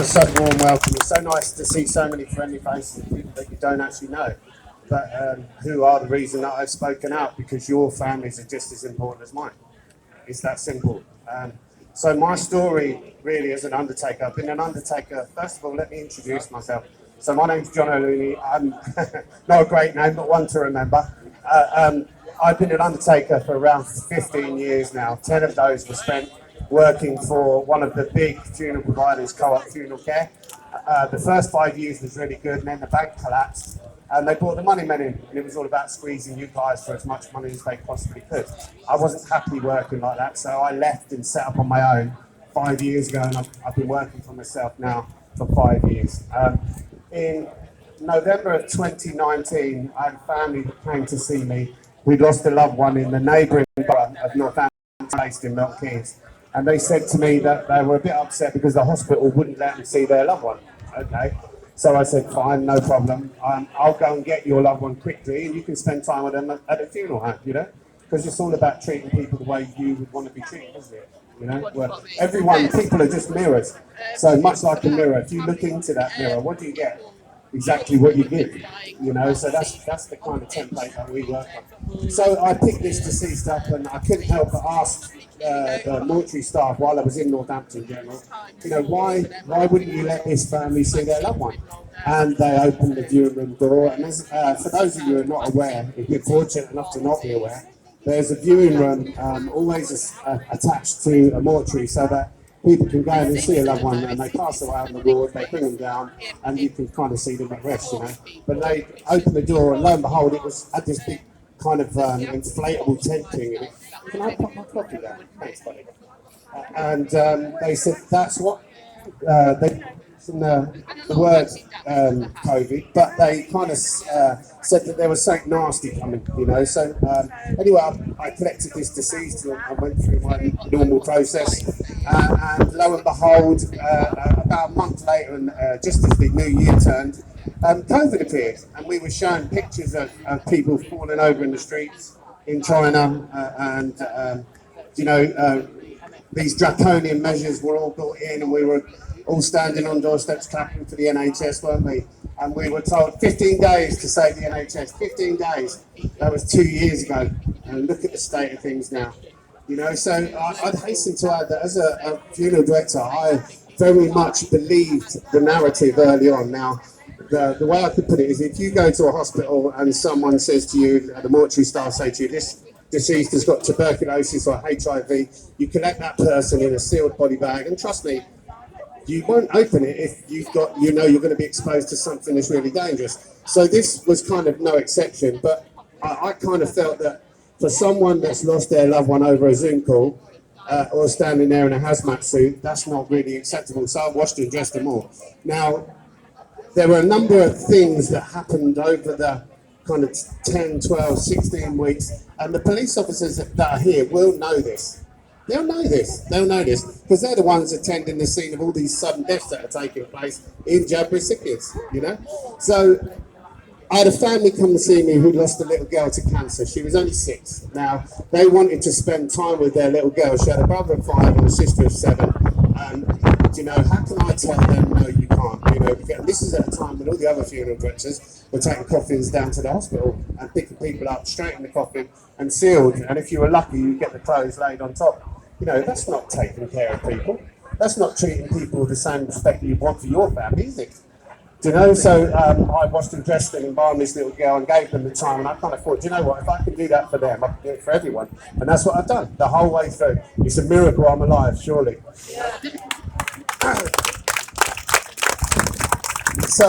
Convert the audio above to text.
for such a warm welcome. It's so nice to see so many friendly faces of people that you don't actually know, but who are the reason that I've spoken out, because your families are just as important as mine. It's that simple. So my story really as an undertaker, I've been an undertaker. First of all, let me introduce myself. So my name's John O'Looney. I'm not a great name, but one to remember. I've been an undertaker for around 15 years now. 10 of those were spent working for one of the big funeral providers, Co-op Funeral Care. The first 5 years was really good, and then the bank collapsed, and they brought the money men in, and it was all about squeezing you guys for as much money as they possibly could. I wasn't happy working like that, so I left and set up on my own 5 years ago, and I've been working for myself now for 5 years. In November of 2019, I had a family that came to see me. We'd lost a loved one in the neighbouring borough of Northampton, based in Milton Keynes. And they said to me that they were a bit upset because the hospital wouldn't let them see their loved one. Okay, so I said, fine, no problem. I'll go and get your loved one quickly, and you can spend time with them at a funeral home, you know? Because it's all about treating people the way you would want to be treated, isn't it? You know, well, people are just mirrors. So much like a mirror, if you look into that mirror, what do you get? Exactly what you give, you know, so that's the kind of template that we work on. So I picked this deceased up, and I couldn't help but ask the mortuary staff while I was in Northampton General, you know, why wouldn't you let this family see their loved one? And they opened the viewing room door, and for those of you who are not aware, if you're fortunate enough to not be aware, there's a viewing room always attached to a mortuary, so that people can go in and see a loved one, and they pass away on the ward, they bring them down, and you can kind of see them at rest, you know. But they opened the door, and lo and behold, it had this big kind of inflatable tent thing in it. Can I put my coffee down? Thanks, buddy. And they said that's what they from the word COVID, but they kind of said that there was something nasty coming, you know. So anyway, I collected this deceased, and I went through my normal process, and lo and behold, about a month later, and just as the new year turned, COVID appeared, and we were shown pictures of people falling over in the streets in China, and you know, these draconian measures were all brought in, and we were all standing on doorsteps clapping for the NHS, weren't we? And we were told 15 days to save the NHS. 15 days. That was 2 years ago. And look at the state of things now. You know, so I'd hasten to add that as a funeral director, I very much believed the narrative early on. Now, the way I could put it is, if you go to a hospital and someone says to you, the mortuary staff say to you, this deceased has got tuberculosis or HIV, you collect that person in a sealed body bag, and trust me, you won't open it if you've got, you know, you're going to be exposed to something that's really dangerous. So this was kind of no exception, but I kind of felt that for someone that's lost their loved one over a Zoom call, or standing there in a hazmat suit, that's not really acceptable. So I washed and dressed them all. Now, there were a number of things that happened over the kind of 10, 12, 16 weeks, and the police officers that are here will know this. They'll know this, because they're the ones attending the scene of all these sudden deaths that are taking place in Jab recipients, you know? So I had a family come and see me who lost a little girl to cancer. She was only 6. Now, they wanted to spend time with their little girl. She had a brother of 5 and a sister of 7. You know, how can I tell them, no, you can't, you know? Because this is at a time when all the other funeral directors were taking coffins down to the hospital and picking people up straight in the coffin and sealed. And if you were lucky, you get the clothes laid on top. You know, that's not taking care of people. That's not treating people with the same respect that you want for your family, is it? Do you know? So I washed and dressed them, embalmed this little girl, and gave them the time. And I kind of thought, do you know what? If I can do that for them, I can do it for everyone. And that's what I've done the whole way through. It's a miracle I'm alive, surely. So